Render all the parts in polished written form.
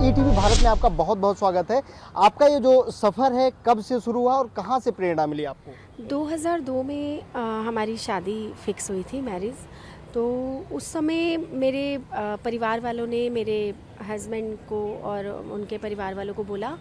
ETV Bharat में आपका बहुत बहुत स्वागत है। आपका ये जो सफ़र है कब से शुरू हुआ और कहाँ से प्रेरणा मिली आपको? 2002 में हमारी शादी फिक्स हुई थी, मैरिज। तो उस समय मेरे परिवार वालों ने मेरे हस्बैंड को और उनके परिवार वालों को बोला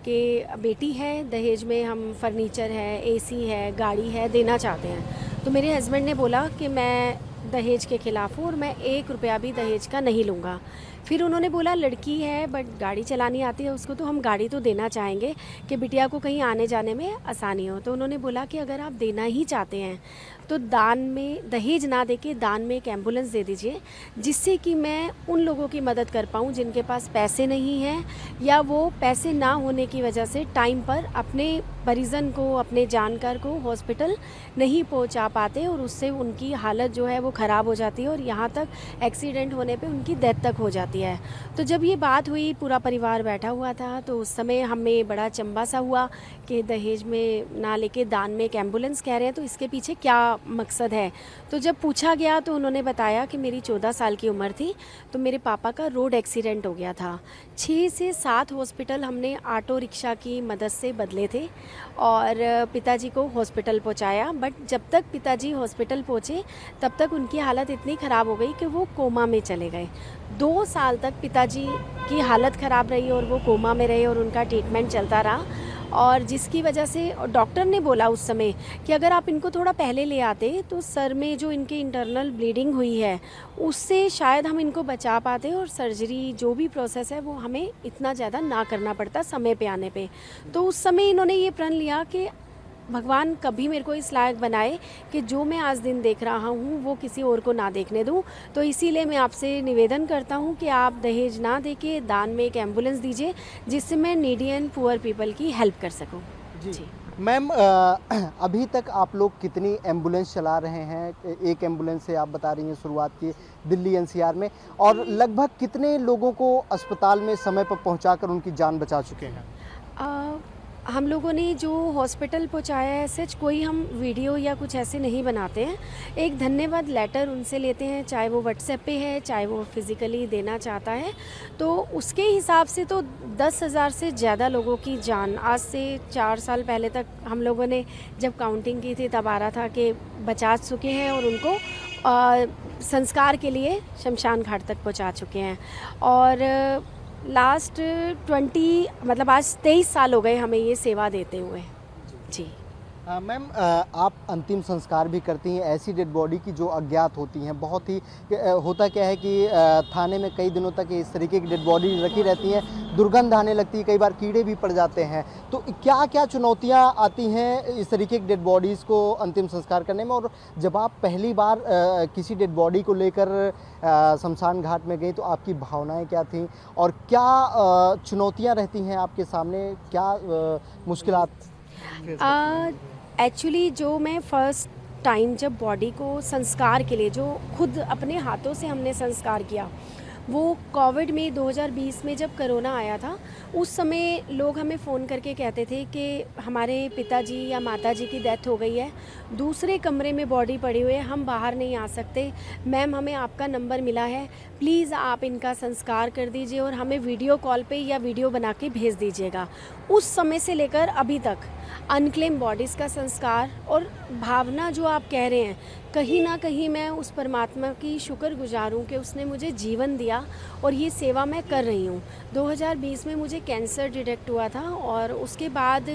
कि बेटी है, दहेज में हम फर्नीचर है, एसी है, गाड़ी है, देना चाहते हैं। तो मेरे हस्बैंड ने बोला कि मैं दहेज के ख़िलाफ़ हूँ और मैं 1 रुपया भी दहेज का नहीं लूँगा। फिर उन्होंने बोला लड़की है बट गाड़ी चलानी आती है उसको, तो हम गाड़ी तो देना चाहेंगे कि बिटिया को कहीं आने जाने में आसानी हो। तो उन्होंने बोला कि अगर आप देना ही चाहते हैं तो दान में, दहेज ना देके दान में एक एम्बुलेंस दे दीजिए, जिससे कि मैं उन लोगों की मदद कर पाऊँ जिनके पास पैसे नहीं हैं या वो पैसे ना होने की वजह से टाइम पर अपने परिजन को, अपने जानकार को हॉस्पिटल नहीं पहुंचा पाते और उससे उनकी हालत जो है वो ख़राब हो जाती है और यहाँ तक एक्सीडेंट होने पे उनकी डेथ तक हो जाती है। तो जब ये बात हुई, पूरा परिवार बैठा हुआ था, तो उस समय हमें बड़ा चंबा सा हुआ कि दहेज में ना लेके दान में एक एम्बुलेंस कह रहे हैं, तो इसके पीछे क्या मकसद है। तो जब पूछा गया तो उन्होंने बताया कि मेरी 14 साल की उम्र थी तो मेरे पापा का रोड एक्सीडेंट हो गया था। 6 से 7 हॉस्पिटल हमने ऑटो रिक्शा की मदद से बदले थे और पिताजी को हॉस्पिटल पहुंचाया। बट जब तक पिताजी हॉस्पिटल पहुंचे तब तक उनकी हालत इतनी ख़राब हो गई कि वो कोमा में चले गए। 2 साल तक पिताजी की हालत ख़राब रही और वो कोमा में रहे और उनका ट्रीटमेंट चलता रहा। और जिसकी वजह से डॉक्टर ने बोला उस समय कि अगर आप इनको थोड़ा पहले ले आते तो सर में जो इनके इंटरनल ब्लीडिंग हुई है उससे शायद हम इनको बचा पाते और सर्जरी जो भी प्रोसेस है वो हमें इतना ज़्यादा ना करना पड़ता समय पे आने पे। तो उस समय इन्होंने ये प्रण लिया कि भगवान कभी मेरे को इस लायक बनाए कि जो मैं आज दिन देख रहा हूँ वो किसी और को ना देखने दूँ। तो इसीलिए मैं आपसे निवेदन करता हूँ कि आप दहेज ना देके दान में एक एम्बुलेंस दीजिए, जिससे मैं नीडी एंड पुअर पीपल की हेल्प कर सकूँ। जी मैम, अभी तक आप लोग कितनी एम्बुलेंस चला रहे हैं? एक एम्बुलेंस से आप बता रही हैं शुरुआत की दिल्ली एनसीआर में, और लगभग कितने लोगों को अस्पताल में समय पर पहुंचाकर उनकी जान बचा चुके हैं? हम लोगों ने जो हॉस्पिटल पहुंचाया है, सच कोई हम वीडियो या कुछ ऐसे नहीं बनाते हैं। एक धन्यवाद लेटर उनसे लेते हैं, चाहे वो व्हाट्सएप पे है, चाहे वो फिज़िकली देना चाहता है। तो उसके हिसाब से तो 10,000 से ज़्यादा लोगों की जान, आज से 4 साल पहले तक हम लोगों ने जब काउंटिंग की थी तब आ रहा था कि बचा चुके हैं और उनको संस्कार के लिए शमशान घाट तक पहुँचा चुके हैं। और लास्ट 20 मतलब आज 23 साल हो गए हमें ये सेवा देते हुए। जी मैम, आप अंतिम संस्कार भी करती हैं ऐसी डेड बॉडी की जो अज्ञात होती हैं। बहुत ही होता क्या है कि थाने में कई दिनों तक इस तरीके की डेड बॉडी रखी रहती हैं, दुर्गंध आने लगती है, कई बार कीड़े भी पड़ जाते हैं। तो क्या क्या चुनौतियां आती हैं इस तरीके की डेड बॉडीज़ को अंतिम संस्कार करने में? और जब आप पहली बार किसी डेड बॉडी को लेकर शमशान घाट में गई तो आपकी भावनाएं क्या थीं और क्या चुनौतियां रहती हैं आपके सामने, क्या मुश्किलात? एक्चुअली जो मैं फर्स्ट टाइम जब बॉडी को संस्कार के लिए, जो खुद अपने हाथों से हमने संस्कार किया, वो कोविड में 2020 में जब कोरोना आया था, उस समय लोग हमें फ़ोन करके कहते थे कि हमारे पिताजी या माताजी की डेथ हो गई है, दूसरे कमरे में बॉडी पड़ी हुई है, हम बाहर नहीं आ सकते, मैम हमें आपका नंबर मिला है, प्लीज़ आप इनका संस्कार कर दीजिए और हमें वीडियो कॉल पे या वीडियो बना के भेज दीजिएगा। उस समय से लेकर अभी तक अनक्लेम बॉडीज़ का संस्कार और भावना जो आप कह रहे हैं, कहीं ना कहीं मैं उस परमात्मा की शुक्रगुजार हूँ कि उसने मुझे जीवन दिया और ये सेवा मैं कर रही हूँ। 2020 में मुझे कैंसर डिटेक्ट हुआ था और उसके बाद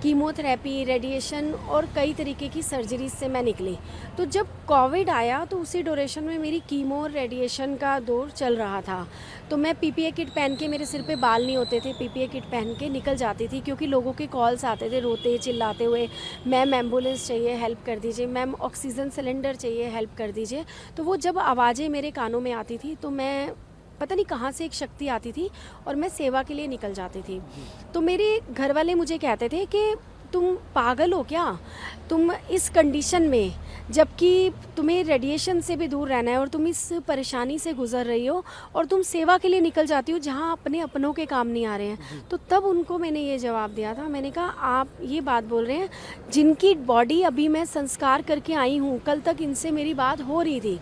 कीमोथेरेपी, रेडिएशन और कई तरीके की सर्जरी से मैं निकली। तो जब कोविड आया तो उसी ड्यूरेशन में मेरी कीमो और रेडिएशन का दौर चल रहा था। तो मैं पीपीए किट पहन के, मेरे सिर पे बाल नहीं होते थे, पीपीए किट पहन के निकल जाती थी क्योंकि लोगों के कॉल्स आते थे रोते चिल्लाते हुए, मैम एम्बुलेंस चाहिए, हेल्प कर दीजिए, मैम ऑक्सीजन सिलेंडर चाहिए, हेल्प कर दीजिए। तो वो जब आवाज़ें मेरे कानों में आती थी तो मैं पता नहीं कहाँ से एक शक्ति आती थी और मैं सेवा के लिए निकल जाती थी। तो मेरे घर वाले मुझे कहते थे कि तुम पागल हो क्या, तुम इस कंडीशन में, जबकि तुम्हें रेडिएशन से भी दूर रहना है और तुम इस परेशानी से गुजर रही हो और तुम सेवा के लिए निकल जाती हो जहां अपने अपनों के काम नहीं आ रहे हैं। तो तब उनको मैंने ये जवाब दिया था, मैंने कहा आप ये बात बोल रहे हैं जिनकी बॉडी अभी मैं संस्कार करके आई हूँ, कल तक इनसे मेरी बात हो रही थी,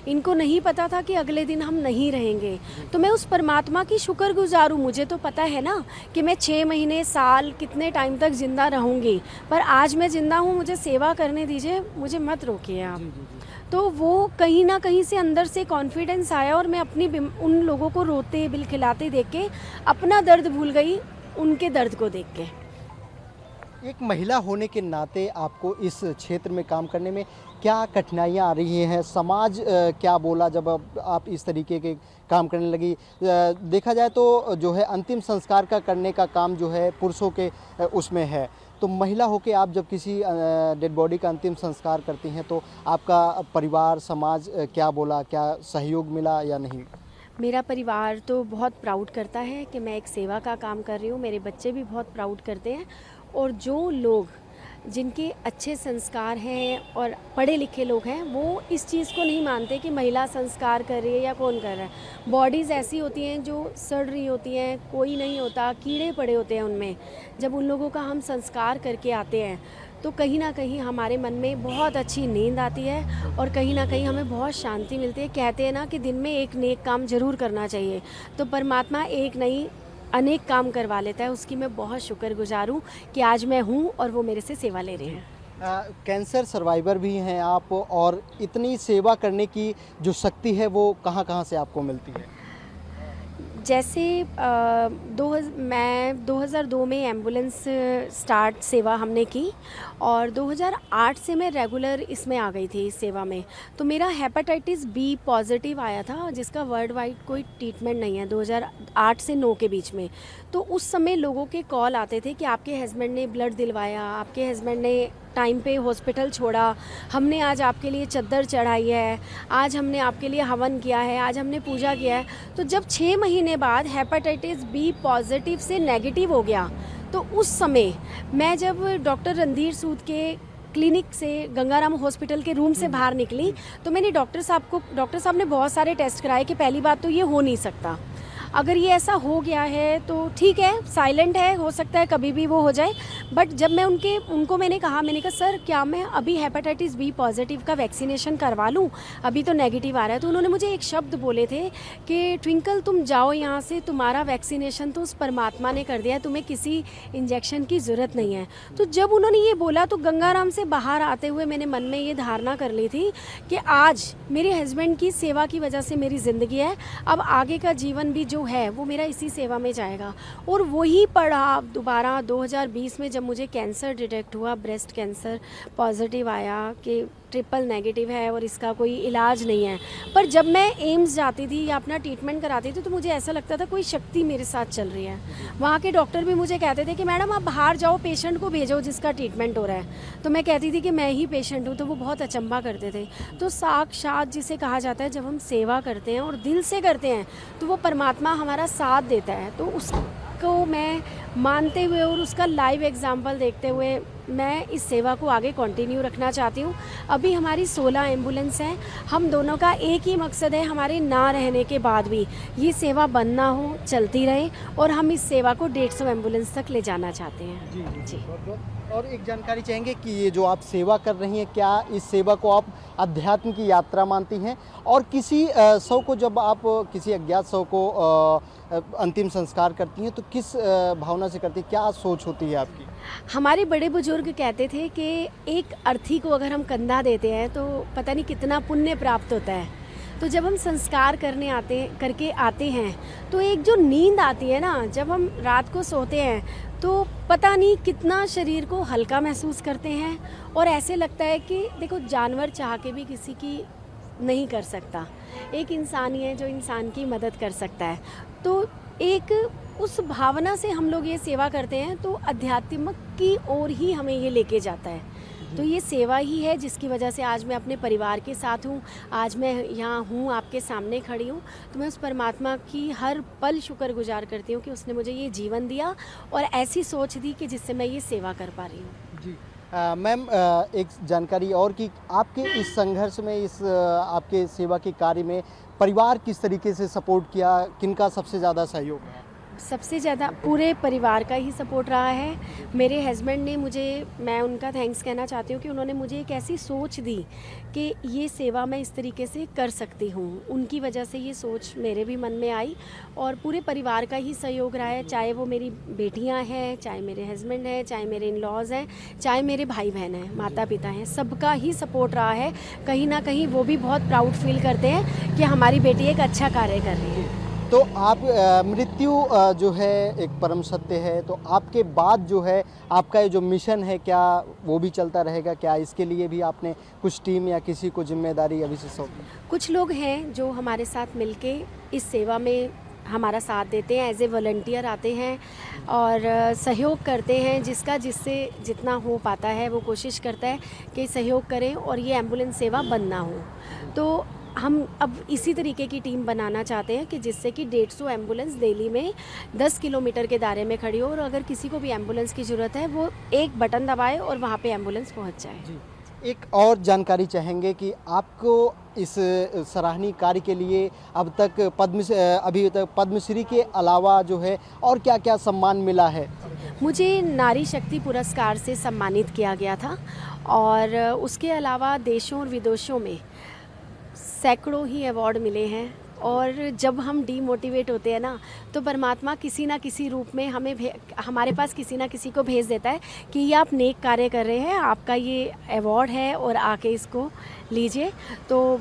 इनको नहीं पता था कि अगले दिन हम नहीं रहेंगे। तो मैं उस परमात्मा की शुक्रगुजार हूँ। मुझे तो पता है ना कि मैं 6 महीने, साल, कितने टाइम तक ज़िंदा रहूँगी, पर आज मैं ज़िंदा हूँ, मुझे सेवा करने दीजिए, मुझे मत रोकिए आप। तो वो कहीं ना कहीं से अंदर से कॉन्फिडेंस आया और मैं अपनी उन लोगों को रोते बिलखिलाते देख के अपना दर्द भूल गई, उनके दर्द को देख के। एक महिला होने के नाते आपको इस क्षेत्र में काम करने में क्या कठिनाइयाँ आ रही हैं? समाज क्या बोला जब आप इस तरीके के काम करने लगी? देखा जाए तो जो है अंतिम संस्कार का करने का काम जो है पुरुषों के उसमें है, तो महिला होके आप जब किसी डेड बॉडी का अंतिम संस्कार करती हैं तो आपका परिवार, समाज क्या बोला? क्या सहयोग मिला या नहीं? मेरा परिवार तो बहुत प्राउड करता है कि मैं एक सेवा का काम कर रही हूँ। मेरे बच्चे भी बहुत प्राउड करते हैं। और जो लोग जिनके अच्छे संस्कार हैं और पढ़े लिखे लोग हैं, वो इस चीज़ को नहीं मानते कि महिला संस्कार कर रही है या कौन कर रहा है। बॉडीज़ ऐसी होती हैं जो सड़ रही होती हैं, कोई नहीं होता, कीड़े पड़े होते हैं उनमें। जब उन लोगों का हम संस्कार करके आते हैं तो कहीं ना कहीं हमारे मन में बहुत अच्छी नींद आती है और कहीं ना कहीं हमें बहुत शांति मिलती है। कहते हैं ना कि दिन में एक नेक काम ज़रूर करना चाहिए, तो परमात्मा एक नहीं अनेक काम करवा लेता है। उसकी मैं बहुत शुक्रगुजार हूँ कि आज मैं हूँ और वो मेरे से सेवा ले रहे हैं। कैंसर सर्वाइवर भी हैं आप, और इतनी सेवा करने की जो शक्ति है वो कहाँ कहाँ से आपको मिलती है? जैसे मैं 2002 में एम्बुलेंस स्टार्ट सेवा हमने की और 2008 से मैं रेगुलर इसमें आ गई थी, इस सेवा में। तो मेरा हेपेटाइटिस बी पॉजिटिव आया था, जिसका वर्ल्ड वाइड कोई ट्रीटमेंट नहीं है, 2008 से 9 के बीच में। तो उस समय लोगों के कॉल आते थे कि आपके हस्बैंड ने ब्लड दिलवाया, आपके हस्बैंड ने टाइम पे हॉस्पिटल छोड़ा, हमने आज आपके लिए चद्दर चढ़ाई है, आज हमने आपके लिए हवन किया है, आज हमने पूजा किया है। तो जब 6 महीने बाद हेपेटाइटिस बी पॉजिटिव से नेगेटिव हो गया, तो उस समय मैं जब डॉक्टर रणधीर सूद के क्लिनिक से, गंगाराम हॉस्पिटल के रूम से बाहर निकली, तो मैंने डॉक्टर साहब ने बहुत सारे टेस्ट कराए कि पहली बात तो ये हो नहीं सकता, अगर ये ऐसा हो गया है तो ठीक है, साइलेंट है, हो सकता है कभी भी वो हो जाए। बट जब मैं उनको मैंने कहा सर क्या मैं अभी हेपेटाइटिस बी पॉजिटिव का वैक्सीनेशन करवा लूँ, अभी तो नेगेटिव आ रहा है। तो उन्होंने मुझे एक शब्द बोले थे कि ट्विंकल तुम जाओ यहाँ से, तुम्हारा वैक्सीनेशन तो उस परमात्मा ने कर दिया है, तुम्हें किसी इंजेक्शन की ज़रूरत नहीं है। तो जब उन्होंने ये बोला तो गंगाराम से बाहर आते हुए मैंने मन में ये धारणा कर ली थी कि आज मेरे हस्बैंड की सेवा की वजह से मेरी ज़िंदगी है, अब आगे का जीवन भी जो है वो मेरा इसी सेवा में जाएगा। और वही पढ़ा दोबारा 2020 में जब मुझे कैंसर डिटेक्ट हुआ, ब्रेस्ट कैंसर पॉजिटिव आया कि ट्रिपल नेगेटिव है और इसका कोई इलाज नहीं है। पर जब मैं एम्स जाती थी या अपना ट्रीटमेंट कराती थी तो मुझे ऐसा लगता था कोई शक्ति मेरे साथ चल रही है। वहाँ के डॉक्टर भी मुझे कहते थे कि मैडम आप बाहर जाओ, पेशेंट को भेजो जिसका ट्रीटमेंट हो रहा है। तो मैं कहती थी कि मैं ही पेशेंट हूँ, तो वो बहुत अचंभा करते थे। तो साक्षात जिसे कहा जाता है, जब हम सेवा करते हैं और दिल से करते हैं तो वो परमात्मा हमारा साथ देता है। तो उसको मैं मानते हुए और उसका लाइव एग्जाम्पल देखते हुए मैं इस सेवा को आगे कंटिन्यू रखना चाहती हूँ। अभी हमारी 16 एम्बुलेंस हैं, हम दोनों का एक ही मकसद है, हमारे ना रहने के बाद भी ये सेवा बंद ना हो, चलती रहे, और हम इस सेवा को 150 एम्बुलेंस तक ले जाना चाहते हैं। जी। और एक जानकारी चाहेंगे कि ये जो आप सेवा कर रही हैं, क्या इस सेवा को आप अध्यात्म की यात्रा मानती हैं? और किसी शव को, जब आप किसी अज्ञात शव को अंतिम संस्कार करती हैं तो किस भावना से करती हैं, क्या सोच होती है आपकी? हमारे बड़े बुजुर्ग कहते थे कि एक अर्थी को अगर हम कंधा देते हैं तो पता नहीं कितना पुण्य प्राप्त होता है। तो जब हम संस्कार करके आते हैं तो एक जो नींद आती है ना, जब हम रात को सोते हैं तो पता नहीं कितना शरीर को हल्का महसूस करते हैं, और ऐसे लगता है कि देखो जानवर चाह के भी किसी की नहीं कर सकता, एक इंसान ही है जो इंसान की मदद कर सकता है। तो एक उस भावना से हम लोग ये सेवा करते हैं, तो अध्यात्म की ओर ही हमें ये लेके जाता है। तो ये सेवा ही है जिसकी वजह से आज मैं अपने परिवार के साथ हूँ, आज मैं यहाँ हूँ, आपके सामने खड़ी हूँ। तो मैं उस परमात्मा की हर पल शुक्रगुजार करती हूँ कि उसने मुझे ये जीवन दिया और ऐसी सोच दी कि जिससे मैं ये सेवा कर पा रही हूँ। जी मैम, एक जानकारी और कि आपके इस संघर्ष में, इस आपके सेवा के कार्य में परिवार किस तरीके से सपोर्ट किया, किनका सबसे ज़्यादा सहयोग है? सबसे ज़्यादा पूरे परिवार का ही सपोर्ट रहा है। मेरे हस्बैंड ने मैं उनका थैंक्स कहना चाहती हूँ कि उन्होंने मुझे एक ऐसी सोच दी कि ये सेवा मैं इस तरीके से कर सकती हूँ। उनकी वजह से ये सोच मेरे भी मन में आई और पूरे परिवार का ही सहयोग रहा है, चाहे वो मेरी बेटियाँ हैं, चाहे मेरे हस्बैंड हैं, चाहे मेरे इन-लॉज़ हैं, चाहे मेरे भाई बहन हैं, माता पिता हैं, सबका ही सपोर्ट रहा है। कहीं ना कहीं वो भी बहुत प्राउड फील करते हैं कि हमारी बेटी एक अच्छा कार्य कर रही है। तो आप मृत्यु जो है एक परम सत्य है, तो आपके बाद जो है आपका ये जो मिशन है क्या वो भी चलता रहेगा? क्या इसके लिए भी आपने कुछ टीम या किसी को जिम्मेदारी अभी से सौंपी? कुछ लोग हैं जो हमारे साथ मिलके इस सेवा में हमारा साथ देते हैं, एज ए वॉलंटियर आते हैं और सहयोग करते हैं। जिससे जितना हो पाता है वो कोशिश करता है कि सहयोग करें और ये एम्बुलेंस सेवा बंद ना हो। तो हम अब इसी तरीके की टीम बनाना चाहते हैं कि जिससे कि 150 एम्बुलेंस दिल्ली में 10 किलोमीटर के दायरे में खड़ी हो और अगर किसी को भी एम्बुलेंस की ज़रूरत है वो एक बटन दबाए और वहाँ पे एम्बुलेंस पहुँच जाए। जी। एक और जानकारी चाहेंगे कि आपको इस सराहनीय कार्य के लिए अब तक अभी तक पद्मश्री के अलावा जो है और क्या-क्या सम्मान मिला है? मुझे नारी शक्ति पुरस्कार से सम्मानित किया गया था और उसके अलावा देशों और विदेशों में सैकड़ों ही अवार्ड मिले हैं। और जब हम डीमोटिवेट होते हैं ना तो परमात्मा किसी ना किसी रूप में हमारे पास किसी ना किसी को भेज देता है कि ये आप नेक कार्य कर रहे हैं, आपका ये अवार्ड है और आके इसको लीजिए। तो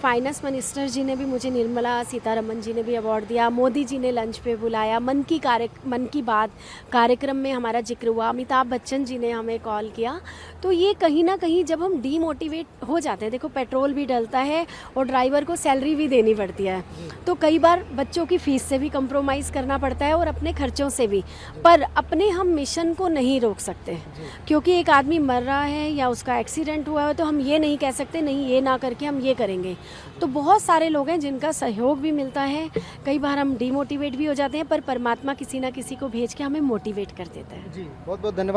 फाइनेंस मिनिस्टर जी ने भी मुझे, निर्मला सीतारमन जी ने भी अवार्ड दिया, मोदी जी ने लंच पे बुलाया, मन की बात कार्यक्रम में हमारा जिक्र हुआ, अमिताभ बच्चन जी ने हमें कॉल किया। तो ये कहीं ना कहीं जब हम डीमोटिवेट हो जाते हैं, देखो पेट्रोल भी डलता है और ड्राइवर को सैलरी भी देनी पड़ती है, तो कई बार बच्चों की फीस से भी कंप्रोमाइज़ करना पड़ता है और अपने खर्चों से भी, पर अपने हम मिशन को नहीं रोक सकते क्योंकि एक आदमी मर रहा है या उसका एक्सीडेंट हुआ है तो हम ये नहीं कह सकते नहीं ये ना करके हम ये करेंगे। तो बहुत सारे लोग हैं जिनका सहयोग भी मिलता है, कई बार हम डीमोटिवेट भी हो जाते हैं पर परमात्मा किसी ना किसी को भेज के हमें मोटिवेट कर देता है। जी, बहुत बहुत धन्यवाद।